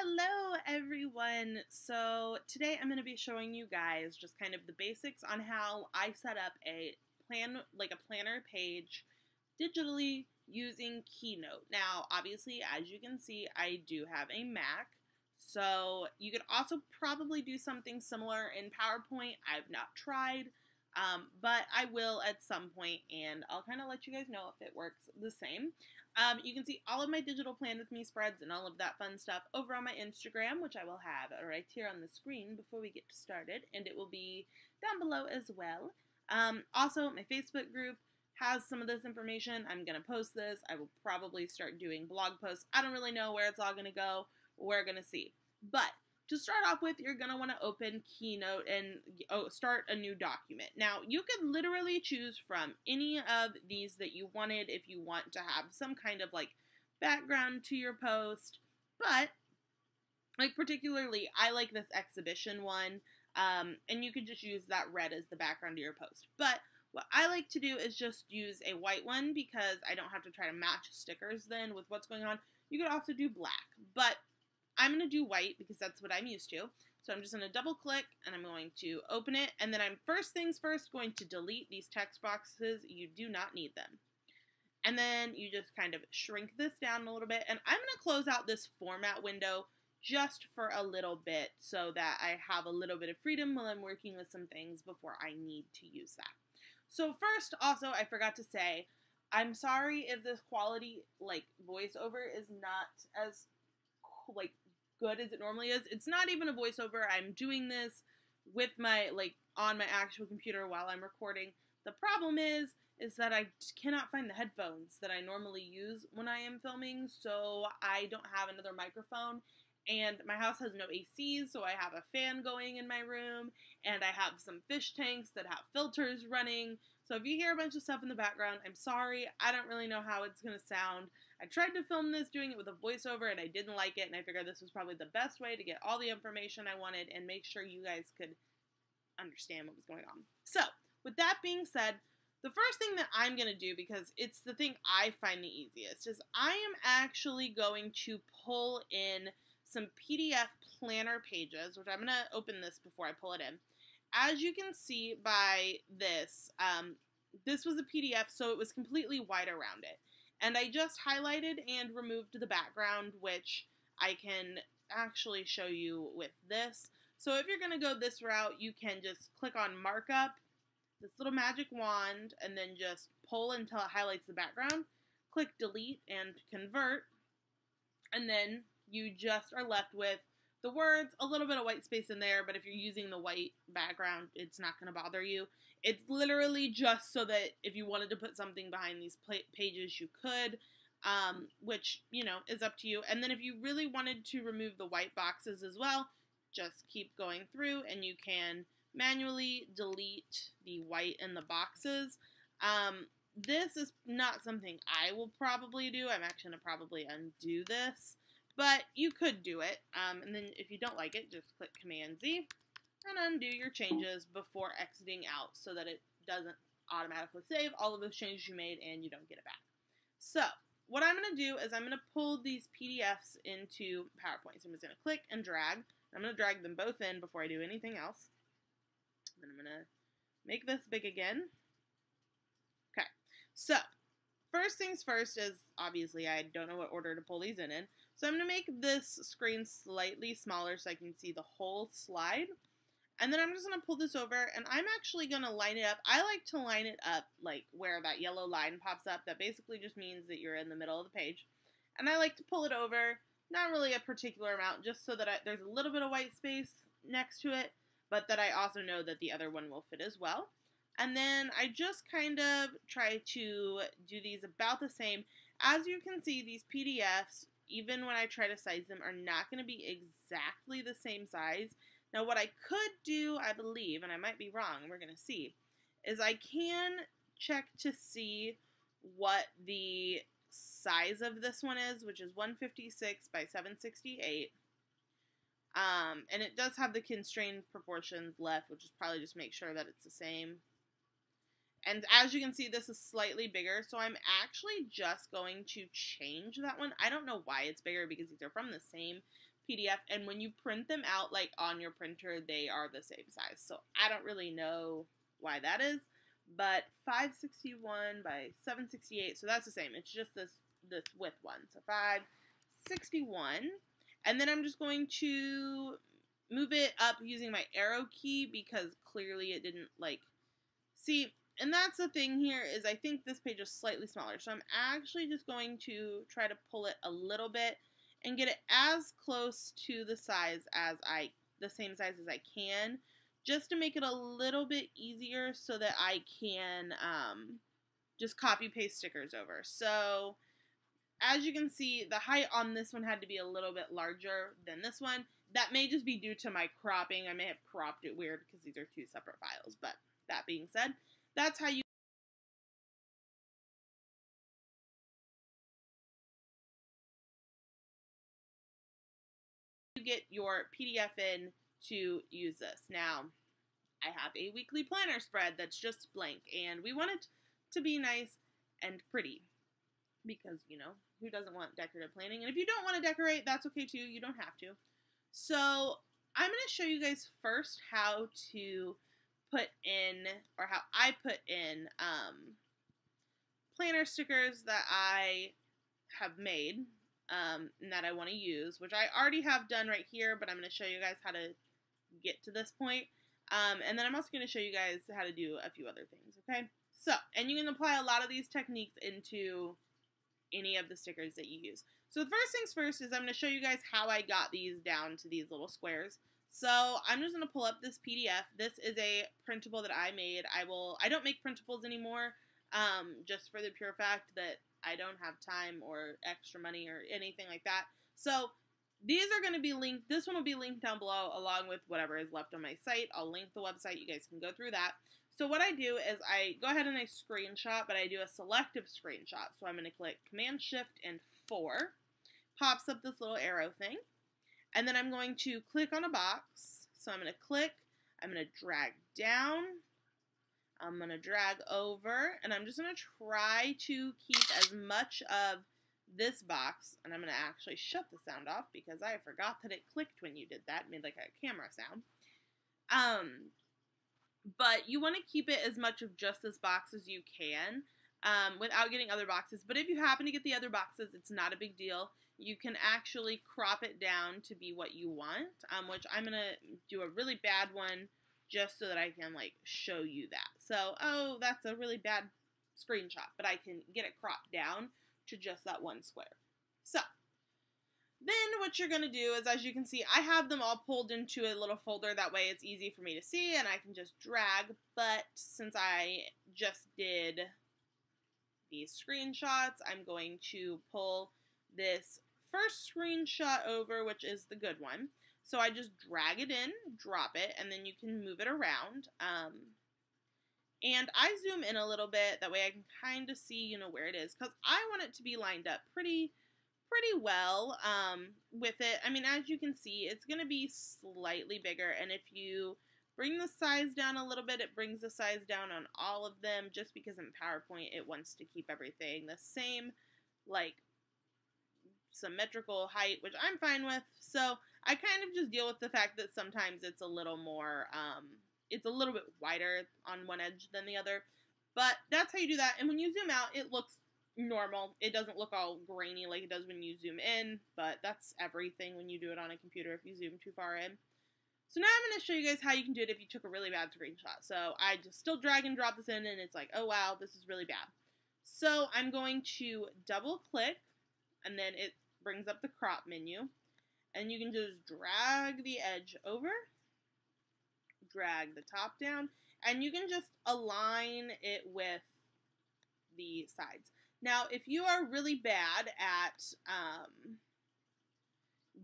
Hello everyone! So today I'm going to be showing you guys just kind of the basics on how I set up a planner page digitally using Keynote. Now obviously, as you can see, I do have a Mac, so you could also probably do something similar in PowerPoint. I've not tried, but I will at some point, and I'll kind of let you guys know if it works the same. You can see all of my digital plan with me spreads and all of that fun stuff over on my Instagram, which I will have right here on the screen before we get started, and it will be down below as well. Also, my Facebook group has some of this information. I'm going to post this. I will probably start doing blog posts. I don't really know where it's all going to go. We're going to see. But to start off with, you're going to want to open Keynote and start a new document. Now, you could literally choose from any of these that you wanted if you want to have some kind of background to your post. But particularly, I like this exhibition one, and you could just use that red as the background to your post. But what I like to do is just use a white one because I don't have to try to match stickers then with what's going on. You could also do black, but I'm going to do white because that's what I'm used to. So I'm just going to double click and I'm going to open it. And then I'm first things first going to delete these text boxes. You do not need them. And then you just kind of shrink this down a little bit. And I'm going to close out this format window just for a little bit so that I have a little bit of freedom while I'm working with some things before I need to use that. So first, also, I forgot to say, I'm sorry if this quality, voiceover is not as, good as it normally is. It's not even a voiceover. I'm doing this with my, on my actual computer while I'm recording. The problem is that I cannot find the headphones that I normally use when I am filming, so I don't have another microphone. And my house has no ACs, so I have a fan going in my room, and I have some fish tanks that have filters running. So if you hear a bunch of stuff in the background, I'm sorry. I don't really know how it's going to sound. I tried to film this doing it with a voiceover, and I didn't like it, and I figured this was probably the best way to get all the information I wanted and make sure you guys could understand what was going on. So with that being said, the first thing that I'm going to do, because it's the thing I find the easiest, is I am actually going to pull in some PDF planner pages, which I'm going to open this before I pull it in. As you can see by this, this was a PDF, so it was completely white around it. And I just highlighted and removed the background, which I can actually show you with this. So if you're going to go this route, you can just click on Markup, this little magic wand, and then just pull until it highlights the background. Click Delete and Convert, and then you just are left with the words, a little bit of white space in there, but if you're using the white background, it's not going to bother you. It's literally just so that if you wanted to put something behind these pages, you could, which, is up to you. And then if you really wanted to remove the white boxes as well, just keep going through and you can manually delete the white in the boxes. This is not something I will probably do. I'm actually going to probably undo this. But you could do it, and then if you don't like it, just click Command-Z and undo your changes before exiting out so that it doesn't automatically save all of those changes you made and you don't get it back. So what I'm going to do is I'm going to pull these PDFs into PowerPoint. So I'm just going to click and drag. I'm going to drag them both in before I do anything else. And I'm going to make this big again. Okay, so first things first is, obviously, I don't know what order to pull these in. So I'm going to make this screen slightly smaller so I can see the whole slide. And then I'm just going to pull this over, and I'm actually going to line it up. I like to line it up where that yellow line pops up. That basically just means that you're in the middle of the page. And I like to pull it over, not really a particular amount, just so that there's a little bit of white space next to it, but that I also know that the other one will fit as well. And then I just kind of try to do these about the same. As you can see, these PDFs, even when I try to size them, are not going to be exactly the same size. Now, what I could do, I believe, and I might be wrong, we're going to see, is I can check to see what the size of this one is, which is 156 by 768. And it does have the constrained proportions left, which is probably just make sure that it's the same. And as you can see, this is slightly bigger, so I'm actually just going to change that one. I don't know why it's bigger because these are from the same PDF, and when you print them out like on your printer, they are the same size. So I don't really know why that is, but 561 by 768, so that's the same. It's just this width one. So 561, and then I'm just going to move it up using my arrow key because clearly it didn't see. And that's the thing here is I think this page is slightly smaller. So I'm actually just going to try to pull it a little bit and get it as close to the same size as I can, just to make it a little bit easier so that I can just copy paste stickers over. So as you can see, the height on this one had to be a little bit larger than this one. That may just be due to my cropping. I may have cropped it weird because these are two separate files. But that being said, that's how you get your PDF in to use this. Now, I have a weekly planner spread that's just blank, and we want it to be nice and pretty because, you know, who doesn't want decorative planning? And if you don't want to decorate, that's okay too. You don't have to. So I'm going to show you guys first how to put in, or how I put in planner stickers that I have made and that I want to use, which I already have done right here, but I'm going to show you guys how to get to this point. And then I'm also going to show you guys how to do a few other things, okay? So, and you can apply a lot of these techniques into any of the stickers that you use. So the first things first is I'm going to show you guys how I got these down to these little squares. So I'm just going to pull up this PDF. This is a printable that I made. I don't make printables anymore, just for the pure fact that I don't have time or extra money or anything like that. So these are going to be linked. This one will be linked down below along with whatever is left on my site. I'll link the website. You guys can go through that. So what I do is I go ahead and I screenshot, but I do a selective screenshot. So I'm going to click Command Shift and 4. Pops up this little arrow thing. And then I'm going to click on a box. So I'm going to click. I'm going to drag down. I'm going to drag over. And I'm just going to try to keep as much of this box. And I'm going to actually shut the sound off because I forgot that it clicked when you did that. It made like a camera sound. But you want to keep it as much of just this box as you can without getting other boxes. But if you happen to get the other boxes, it's not a big deal. You can actually crop it down to be what you want, which I'm going to do a really bad one just so that I can like show you that. So, oh, that's a really bad screenshot, but I can get it cropped down to just that one square. So then what you're going to do is, as you can see, I have them all pulled into a little folder. That way it's easy for me to see and I can just drag. But since I just did these screenshots, I'm going to pull this first screenshot over, which is the good one. So I just drag it in, drop it, and then you can move it around. And I zoom in a little bit. That way I can kind of see, you know, where it is. Because I want it to be lined up pretty well with it. I mean, as you can see, it's going to be slightly bigger. And if you bring the size down a little bit, it brings the size down on all of them. Just because in PowerPoint, it wants to keep everything the same, like, symmetrical height, which I'm fine with. So I kind of just deal with the fact that sometimes it's a little more, it's a little bit wider on one edge than the other. But that's how you do that. And when you zoom out, it looks normal. It doesn't look all grainy like it does when you zoom in, but that's everything when you do it on a computer if you zoom too far in. So now I'm going to show you guys how you can do it if you took a really bad screenshot. So I just still drag and drop this in and it's like, oh wow, this is really bad. So I'm going to double click and then it brings up the crop menu and you can just drag the edge over, drag the top down, and you can just align it with the sides. Now, if you are really bad at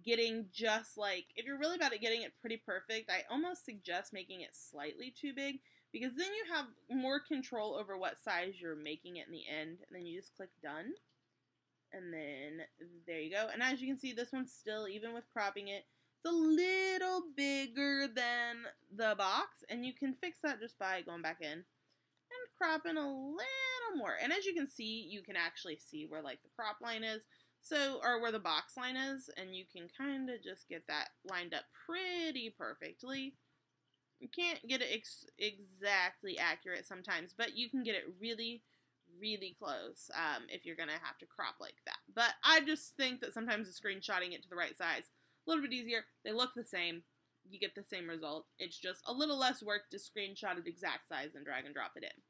getting just like, if you're really bad at getting it pretty perfect, I almost suggest making it slightly too big because then you have more control over what size you're making it in the end. And then you just click done. And then there you go. And as you can see, this one's still, even with cropping it, it's a little bigger than the box. And you can fix that just by going back in and cropping a little more. And as you can see, you can actually see where like the crop line is. So, or where the box line is, and you can kind of just get that lined up pretty perfectly. You can't get it exactly accurate sometimes, but you can get it really, really close if you're going to have to crop like that. But I just think that sometimes screenshotting it to the right size, a little bit easier. They look the same. You get the same result. It's just a little less work to screenshot it exact size and drag and drop it in.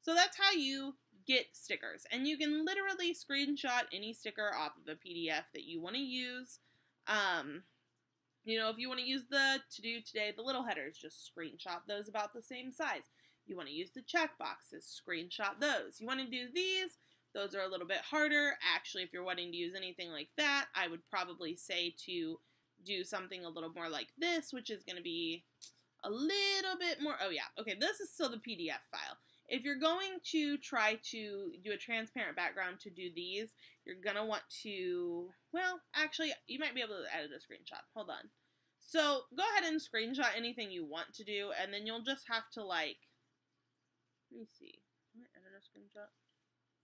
So that's how you get stickers. And you can literally screenshot any sticker off of a PDF that you want to use. You know, if you want to use the to do today, the little headers, just screenshot those about the same size. You want to use the check boxes, screenshot those. You want to do these, those are a little bit harder. Actually, if you're wanting to use anything like that, I would probably say to do something a little more like this, which is going to be a little bit more, oh yeah, okay, this is still the PDF file. If you're going to try to do a transparent background to do these, you're going to want to, well, actually, you might be able to edit a screenshot. Hold on. So go ahead and screenshot anything you want to do, and then you'll just have to, like, let me see. Can I edit a screenshot?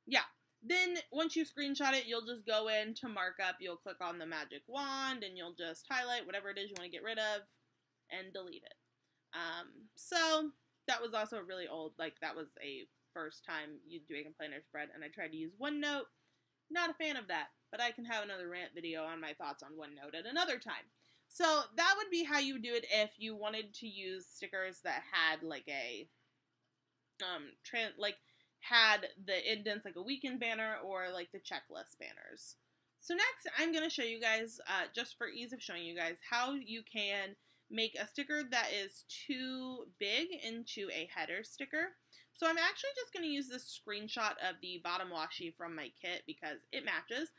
Yeah. Then once you screenshot it, you'll just go in to markup. You'll click on the magic wand, and you'll just highlight whatever it is you want to get rid of and delete it. So that was also really old, like that was a first time you doing a planner spread, and I tried to use OneNote. Not a fan of that, but I can have another rant video on my thoughts on OneNote at another time. So that would be how you would do it if you wanted to use stickers that had like a, had the indents like a weekend banner or like the checklist banners. So next I'm going to show you guys, just for ease of showing you guys, how you can make a sticker that is too big into a header sticker. So I'm actually just going to use this screenshot of the bottom washi from my kit because it matches.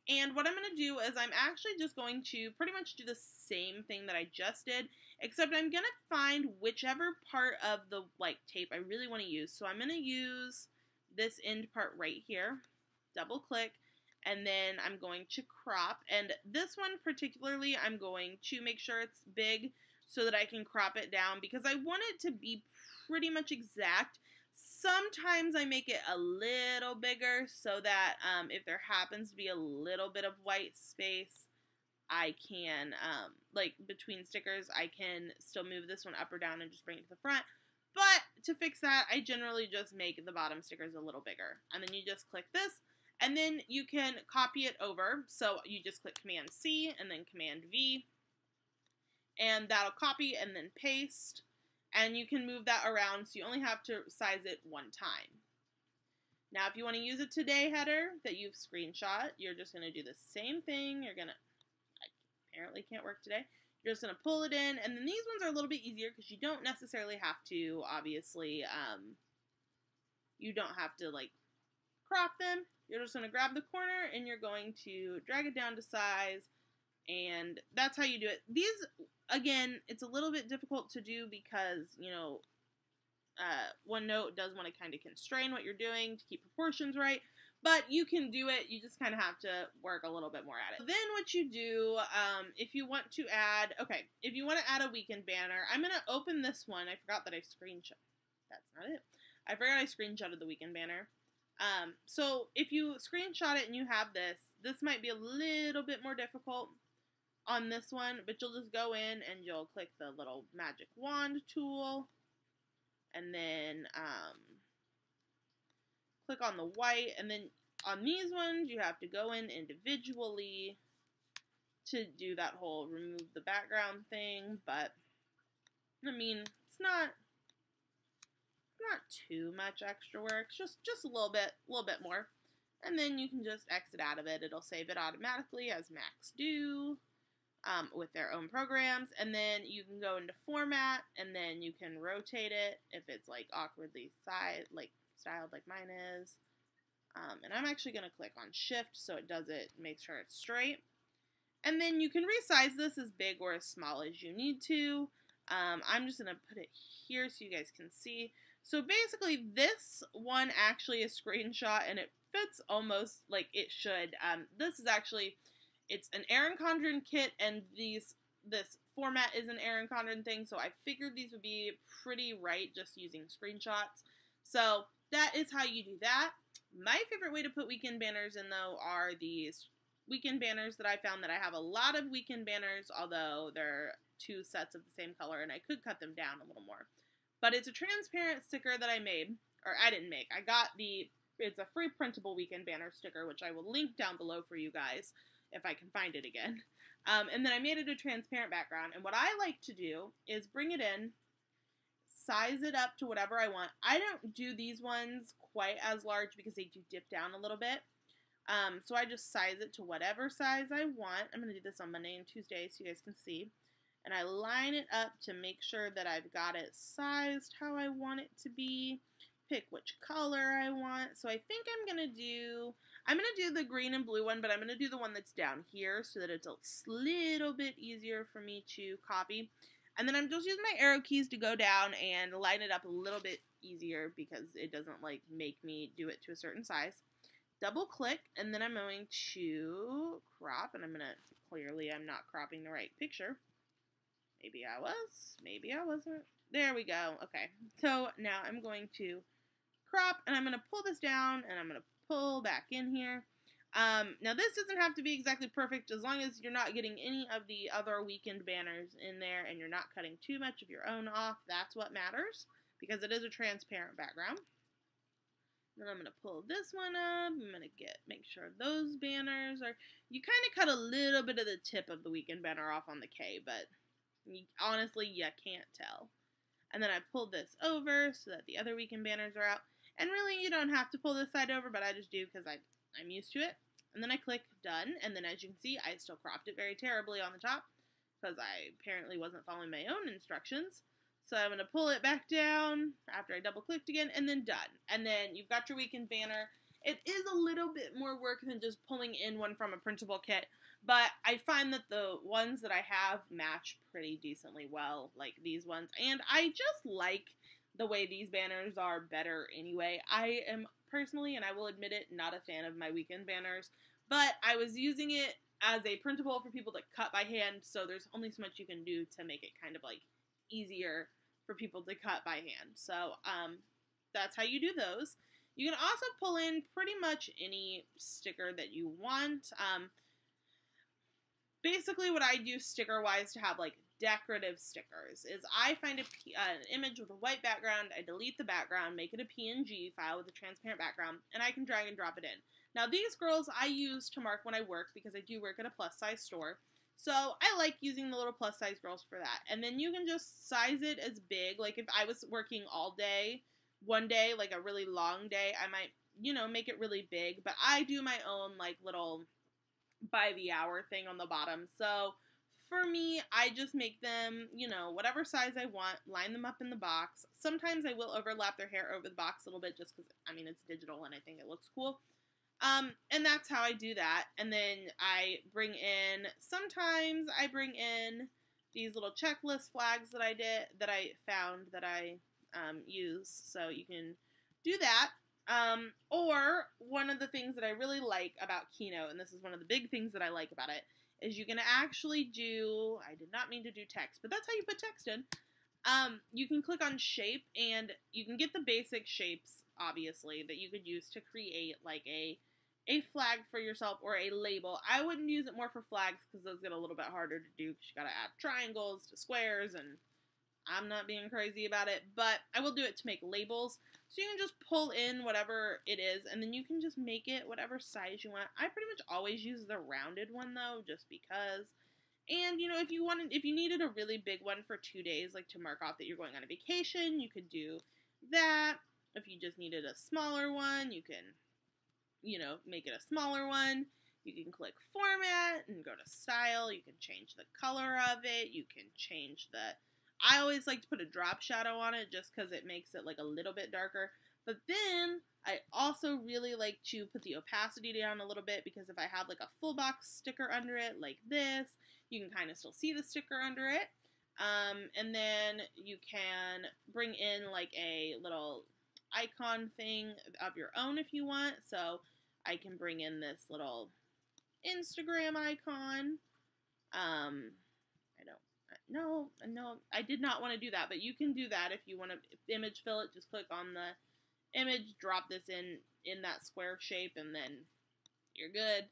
And what I'm going to do is I'm actually just going to pretty much do the same thing that I just did, except I'm going to find whichever part of the like tape I really want to use. So I'm going to use this end part right here, double click, and then I'm going to crop. And this one particularly, I'm going to make sure it's big so that I can crop it down because I want it to be pretty much exact. Sometimes I make it a little bigger so that if there happens to be a little bit of white space, I can, like between stickers, I can still move this one up or down and just bring it to the front. But to fix that, I generally just make the bottom stickers a little bigger. And then you just click this, and then you can copy it over. So you just click Command C and then Command V, and that'll copy and then paste. And you can move that around, so you only have to size it one time. Now, if you want to use a today header that you've screenshot, you're just going to do the same thing. You're going to, apparently can't work today. You're just going to pull it in, and then these ones are a little bit easier because you don't necessarily have to, obviously, you don't have to, like, crop them. You're just going to grab the corner, and you're going to drag it down to size, and that's how you do it. These, again, it's a little bit difficult to do because, you know, OneNote does want to kind of constrain what you're doing to keep proportions right, but you can do it. You just kind of have to work a little bit more at it. Then what you do, if you want to add, okay, if you want to add a weekend banner, I'm going to open this one. I forgot that I screenshot. That's not it. I forgot I screenshotted the weekend banner. So if you screenshot it and you have this might be a little bit more difficult on this one, but you'll just go in and you'll click the little magic wand tool, and then click on the white, and then on these ones you have to go in individually to do that whole remove the background thing. But I mean, it's not too much extra work, just a little bit more, and then you can just exit out of it. It'll save it automatically as Macs do. With their own programs, and then you can go into format, and then you can rotate it if it's like awkwardly styled like mine is. And I'm actually going to click on shift so it does it, make sure it's straight. And then you can resize this as big or as small as you need to. I'm just going to put it here so you guys can see. So basically this one actually is screenshot, and it fits almost like it should. This is actually, it's an Erin Condren kit, and this format is an Erin Condren thing, so I figured these would be pretty right just using screenshots. So that is how you do that. My favorite way to put weekend banners in, though, are these weekend banners that I found that I have a lot of weekend banners, although they're 2 sets of the same color, and I could cut them down a little more. But it's a transparent sticker that I made, or I didn't make. It's a free printable weekend banner sticker, which I will link down below for you guys if I can find it again. And then I made it a transparent background, and what I like to do is bring it in, size it up to whatever I want. I don't do these ones quite as large because they do dip down a little bit. So I just size it to whatever size I want. I'm going to do this on Monday and Tuesday so you guys can see. And I line it up to make sure that I've got it sized how I want it to be. Pick which color I want. So I think I'm going to do the green and blue one, but I'm going to do the one that's down here so that it's a little bit easier for me to copy. And then I'm just using my arrow keys to go down and line it up a little bit easier because it doesn't like make me do it to a certain size. Double click, and then I'm going to crop, and clearly I'm not cropping the right picture. Maybe I was, maybe I wasn't. There we go. Okay, so now I'm going to crop, and I'm going to pull this down, and I'm going to pull back in here. Now this doesn't have to be exactly perfect as long as you're not getting any of the other weekend banners in there and you're not cutting too much of your own off. That's what matters because it is a transparent background. Then I'm going to pull this one up. I'm going to make sure those banners are, you kind of cut a little bit of the tip of the weekend banner off on the K, but honestly, you can't tell. And then I pulled this over so that the other weekend banners are out. And really, you don't have to pull this side over, but I just do because I'm used to it. And then I click done, and then as you can see, I still cropped it very terribly on the top because I apparently wasn't following my own instructions. So I'm going to pull it back down after I double clicked again, and then done. And then you've got your weekend banner. It is a little bit more work than just pulling in one from a printable kit, but I find that the ones that I have match pretty decently well, like these ones. And I just like the way these banners are better anyway. I am personally, and I will admit it, not a fan of my weekend banners, but I was using it as a printable for people to cut by hand, so there's only so much you can do to make it kind of like easier for people to cut by hand. So that's how you do those. You can also pull in pretty much any sticker that you want. Basically what I do sticker-wise to have like decorative stickers is I find an image with a white background, I delete the background, make it a PNG file with a transparent background, and I can drag and drop it in. Now these girls I use to mark when I work because I do work at a plus size store. So I like using the little plus size girls for that. And then you can just size it as big. Like if I was working all day, one day, like a really long day, I might, make it really big. But I do my own like little by the hour thing on the bottom. So for me, I just make them, whatever size I want, line them up in the box. Sometimes I will overlap their hair over the box a little bit just because, it's digital and I think it looks cool. And that's how I do that. And then sometimes I bring in these little checklist flags that I found that I use. So you can do that. Or one of the things that I really like about Keynote, and this is one of the big things that I like about it, is you can actually do, I did not mean to do text, but that's how you put text in. You can click on shape and you can get the basic shapes, obviously, that you could use to create like a flag for yourself or a label. I wouldn't use it more for flags because those get a little bit harder to do because you gotta add triangles to squares, and I'm not being crazy about it, but I will do it to make labels. So you can just pull in whatever it is, and then you can just make it whatever size you want. I pretty much always use the rounded one though, just because. And if you needed a really big one for 2 days, like to mark off that you're going on a vacation, you could do that. If you just needed a smaller one, you can make it a smaller one. You can click format and go to style. You can change the color of it. You can change I always like to put a drop shadow on it just because it makes it like a little bit darker. But then I also really like to put the opacity down a little bit because if I have like a full box sticker under it like this, you can kind of still see the sticker under it. And then you can bring in like a little icon thing of your own if you want. So I can bring in this little Instagram icon. No, I did not want to do that, but you can do that if you want to image fill it. Just click on the image, drop this in that square shape, and then you're good.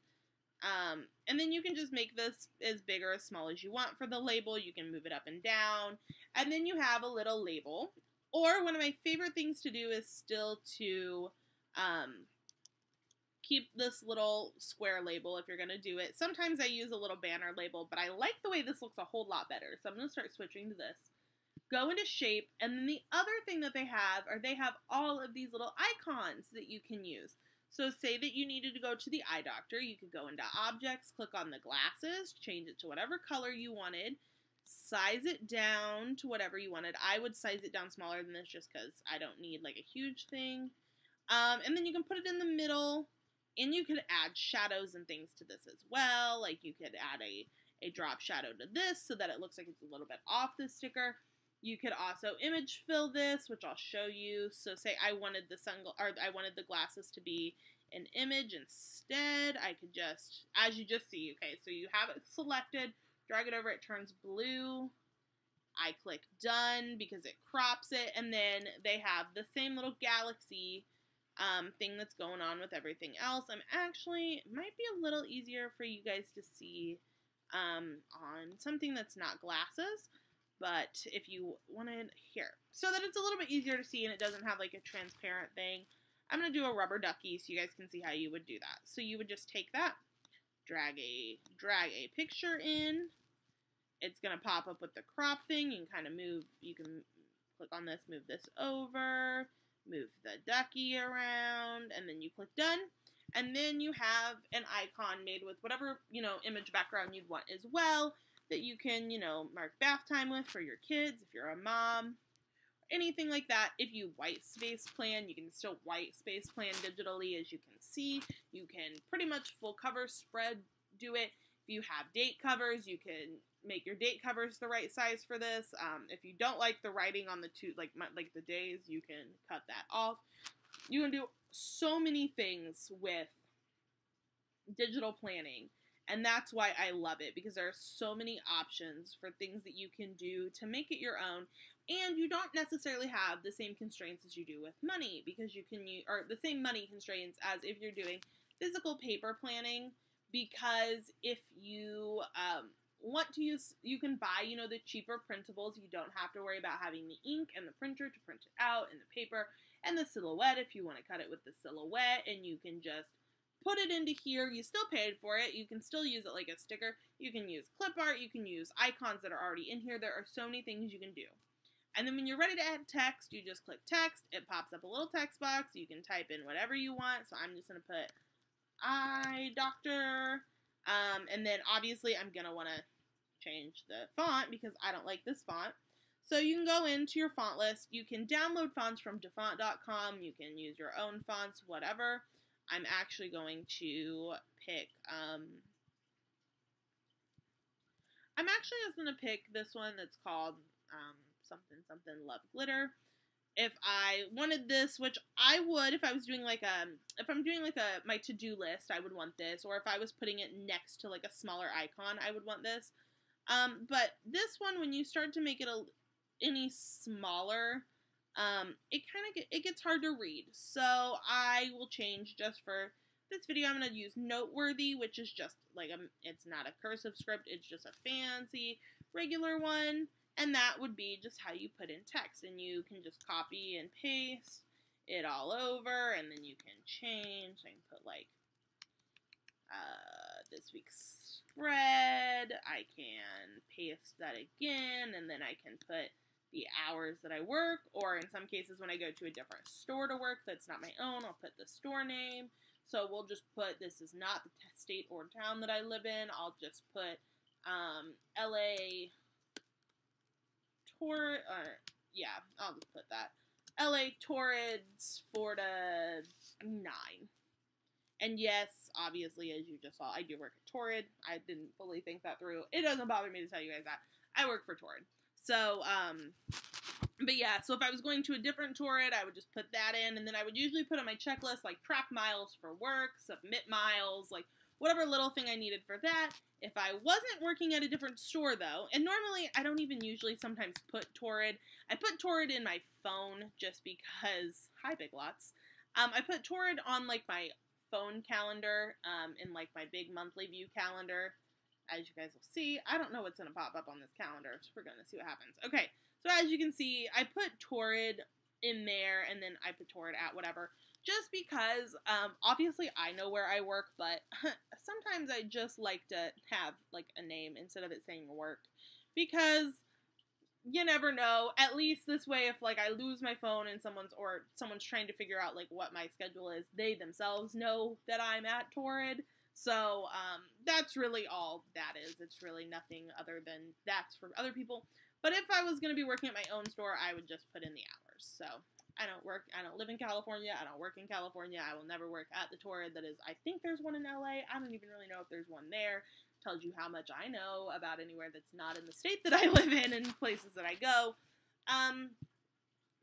And then you can just make this as big or as small as you want for the label. You can move it up and down. And then you have a little label. Or one of my favorite things to do is still to keep this little square label if you're going to do it. Sometimes I use a little banner label, but I like the way this looks a whole lot better. So I'm going to start switching to this. Go into shape, and then the other thing that they have all of these little icons that you can use. So say that you needed to go to the eye doctor, you could go into objects, click on the glasses, change it to whatever color you wanted, size it down to whatever you wanted. I would size it down smaller than this just because I don't need like a huge thing. And then you can put it in the middle, and you could add shadows and things to this as well. Like you could add a drop shadow to this so that it looks like it's a little bit off the sticker. You could also image fill this, which I'll show you. So say I wanted the glasses to be an image instead. I could just, as you just see, okay, so you have it selected, drag it over, it turns blue. I click done because it crops it, and then they have the same little galaxy thing that's going on with everything else. It might be a little easier for you guys to see on something that's not glasses. But if you wanted here, so that it's a little bit easier to see and it doesn't have like a transparent thing, I'm going to do a rubber ducky so you guys can see how you would do that. So you would just take that, drag a picture in. It's going to pop up with the crop thing. You can kind of move, you can click on this, move this over, move the ducky around, and then you click done. And then you have an icon made with whatever, image background you'd want as well, that you can, mark bath time with for your kids, if you're a mom, anything like that. If you white space plan, you can still white space plan digitally, as you can see. You can pretty much full cover spread do it. If you have date covers, you can make your date covers the right size for this. If you don't like the writing on the like the days, you can cut that off. You can do so many things with digital planning. And that's why I love it, because there are so many options for things that you can do to make it your own. And you don't necessarily have the same constraints as you do with money, because you can use, or the same money constraints as if you're doing physical paper planning. Because if you want to use, you can buy, the cheaper printables. You don't have to worry about having the ink and the printer to print it out, and the paper and the silhouette if you want to cut it with the silhouette, and you can just put it into here. You still paid for it. You can still use it like a sticker. You can use clip art. You can use icons that are already in here. There are so many things you can do. And then when you're ready to add text, you just click text. It pops up a little text box. You can type in whatever you want. So I'm just going to put eye doctor. And then obviously I'm going to want to change the font because I don't like this font. So you can go into your font list. You can download fonts from dafon.com. You can use your own fonts, whatever. I'm actually going to pick, I'm actually just going to pick this one that's called something Love Glitter. If I wanted this, which I would if I was doing like if I'm doing like my to-do list, I would want this. Or if I was putting it next to like a smaller icon, I would want this. But this one, when you start to make it any smaller, it gets hard to read. So I will change, just for this video, I'm going to use Noteworthy, which is just like it's not a cursive script, it's just a fancy regular one. And that would be just how you put in text, and you can just copy and paste it all over, and then you can change. I can put like this week's spread. I can paste that again, and then I can put the hours that I work, or in some cases when I go to a different store to work that's not my own, I'll put the store name. So we'll just put, this is not the state or town that I live in. I'll just put LA Torrid, yeah, I'll just put that. LA Torrids 4 to 9. And yes, obviously, as you just saw, I do work at Torrid. I didn't fully think that through. It doesn't bother me to tell you guys that. I work for Torrid. So, but yeah, so if I was going to a different Torrid, I would just put that in, and then I would usually put on my checklist, like, track miles for work, submit miles, like, whatever little thing I needed for that. If I wasn't working at a different store, though, and normally I don't even usually sometimes put Torrid. I put Torrid in my phone just because, hi, Big Lots. I put Torrid on, like, my phone calendar in like my big monthly view calendar. As you guys will see, I don't know what's going to pop up on this calendar, so we're going to see what happens. Okay, so as you can see, I put Torrid in there, and then I put Torrid at whatever, just because, obviously I know where I work, but sometimes I just like to have, like, a name instead of it saying work, because you never know. At least this way, if, like, I lose my phone and someone's trying to figure out, like, what my schedule is, they themselves know that I'm at Torrid. So, that's really all that is. It's really nothing other than that's for other people. But if I was going to be working at my own store, I would just put in the hours. So, I don't live in California. I don't work in California. I will never work at the Torrid that is, I think there's one in LA. I don't even really know if there's one there. Tells you how much I know about anywhere that's not in the state that I live in and places that I go.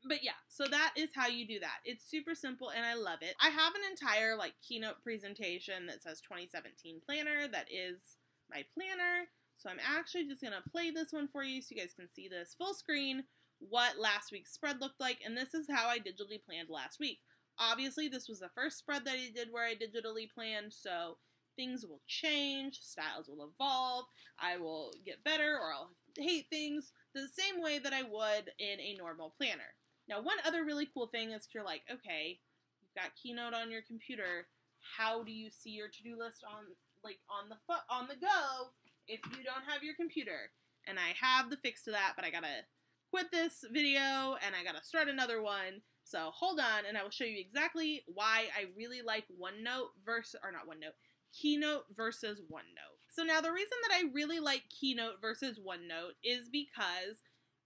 But yeah, so that is how you do that. It's super simple and I love it. I have an entire like Keynote presentation that says 2017 Planner. That is my planner. So I'm actually just going to play this one for you so you guys can see this full screen, what last week's spread looked like. And this is how I digitally planned last week. Obviously, this was the first spread that I did where I digitally planned, so things will change, styles will evolve, I will get better or I'll hate things the same way that I would in a normal planner. Now, one other really cool thing is you're like, okay, you've got Keynote on your computer. How do you see your to-do list on the go if you don't have your computer? And I have the fix to that, but I gotta quit this video and I gotta start another one. So hold on, and I will show you exactly why I really like Keynote versus OneNote. So now the reason that I really like Keynote versus OneNote is because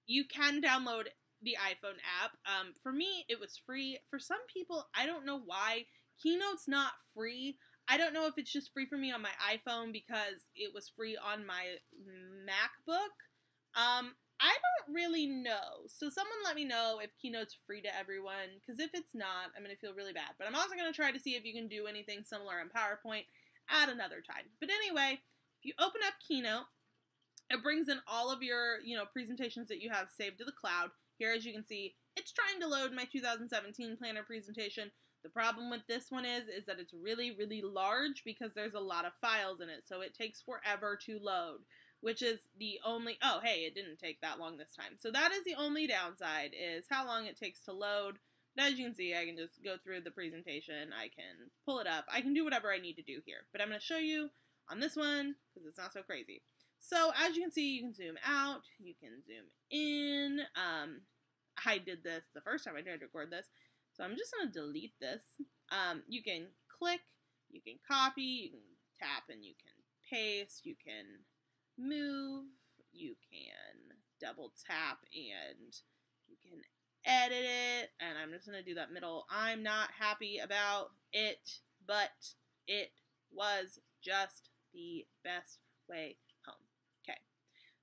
you can download the iPhone app. For me, it was free. For some people, I don't know why. Keynote's not free. I don't know if it's just free for me on my iPhone because it was free on my MacBook. I don't really know. So someone let me know if Keynote's free to everyone, because if it's not, I'm going to feel really bad. But I'm also going to try to see if you can do anything similar in PowerPoint at another time. But anyway, if you open up Keynote, it brings in all of your, presentations that you have saved to the cloud. Here, as you can see, it's trying to load my 2017 planner presentation. The problem with this one is that it's really, really large because there's a lot of files in it, so it takes forever to load, which is the only, oh, hey, it didn't take that long this time. So that is the only downside, is how long it takes to load. But as you can see, I can just go through the presentation, I can pull it up, I can do whatever I need to do here. But I'm going to show you on this one, because it's not so crazy. So as you can see, you can zoom out, you can zoom in. I did this the first time I tried to record this, so I'm just going to delete this. You can click, you can copy, you can tap and you can paste, you can move, you can double tap, and you can edit it. And I'm just going to do that middle. I'm not happy about it, but it was just the best way home. Okay,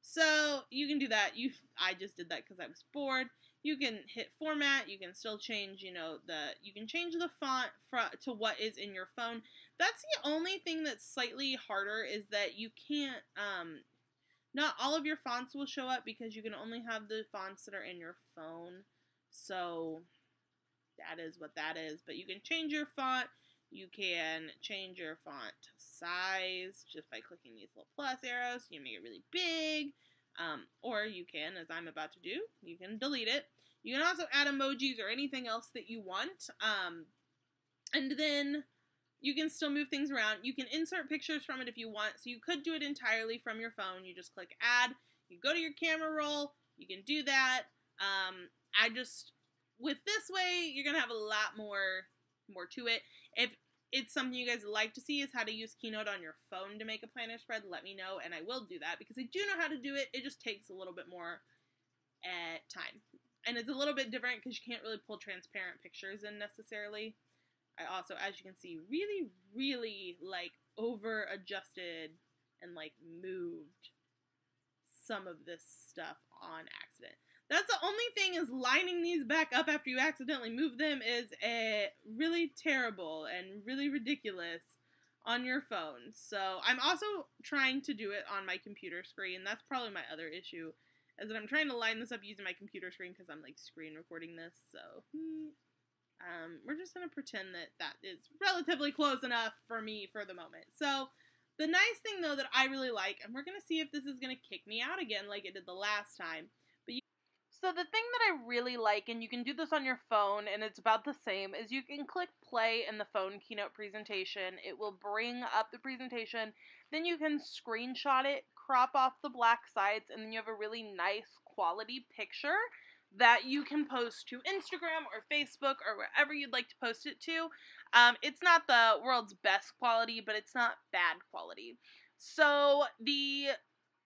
so you can do that. I just did that because I was bored. You can hit format. You can still change, you can change the font to what is in your phone. That's the only thing that's slightly harder, is that you can't, not all of your fonts will show up because you can only have the fonts that are in your phone. So that is what that is. But you can change your font. You can change your font size just by clicking these little plus arrows. You can make it really big. Or you can, as I'm about to do, you can delete it. You can also add emojis or anything else that you want. And then you can still move things around. You can insert pictures from it if you want. So you could do it entirely from your phone. You just click add. You go to your camera roll. You can do that. With this way, you're going to have a lot more to it. If it's something you guys like to see, is how to use Keynote on your phone to make a planner spread, let me know, and I will do that, because I do know how to do it. It just takes a little bit more time. And it's a little bit different because you can't really pull transparent pictures in necessarily. I also, as you can see, really, really, over adjusted and, moved some of this stuff on accident. That's the only thing, is lining these back up after you accidentally move them is really terrible and really ridiculous on your phone. So I'm also trying to do it on my computer screen. That's probably my other issue, is that I'm trying to line this up using my computer screen because I'm screen recording this. So We're just going to pretend that that is relatively close enough for me for the moment. So the nice thing, though, that I really like, and we're going to see if this is going to kick me out again like it did the last time. So the thing that I really like, and you can do this on your phone, and it's about the same, is you can click play in the phone Keynote presentation. It will bring up the presentation. Then you can screenshot it, crop off the black sides, and then you have a really nice quality picture that you can post to Instagram or Facebook or wherever you'd like to post it to. It's not the world's best quality, but it's not bad quality. So the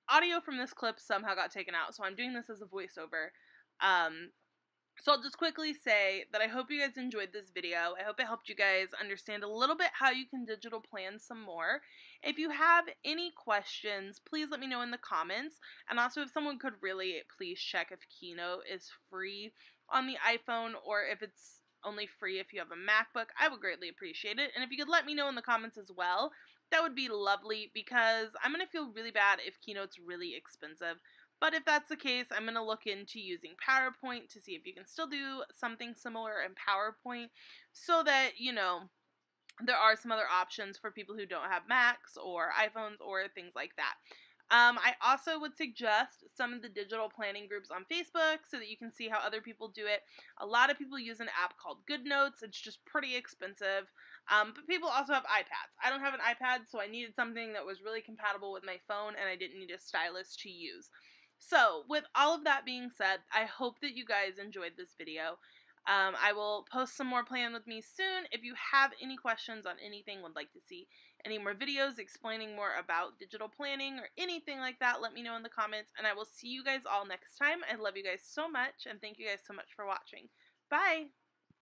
audio from this clip somehow got taken out, so I'm doing this as a voiceover. So I'll just quickly say that I hope you guys enjoyed this video. I hope it helped you guys understand a little bit how you can digital plan some more. If you have any questions, please let me know in the comments. And also, if someone could really please check if Keynote is free on the iPhone or if it's only free if you have a MacBook, I would greatly appreciate it. And if you could let me know in the comments as well, that would be lovely, because I'm going to feel really bad if Keynote's really expensive. But if that's the case, I'm going to look into using PowerPoint to see if you can still do something similar in PowerPoint, so that, you know, there are some other options for people who don't have Macs or iPhones or things like that. I also would suggest some of the digital planning groups on Facebook so that you can see how other people do it. A lot of people use an app called GoodNotes. It's just pretty expensive. But people also have iPads. I don't have an iPad, so I needed something that was really compatible with my phone, and I didn't need a stylus to use. So, with all of that being said, I hope that you guys enjoyed this video. I will post some more Plan With Me soon. If you have any questions on anything, would like to see any more videos explaining more about digital planning or anything like that, let me know in the comments, and I will see you guys all next time. I love you guys so much, and thank you guys so much for watching. Bye!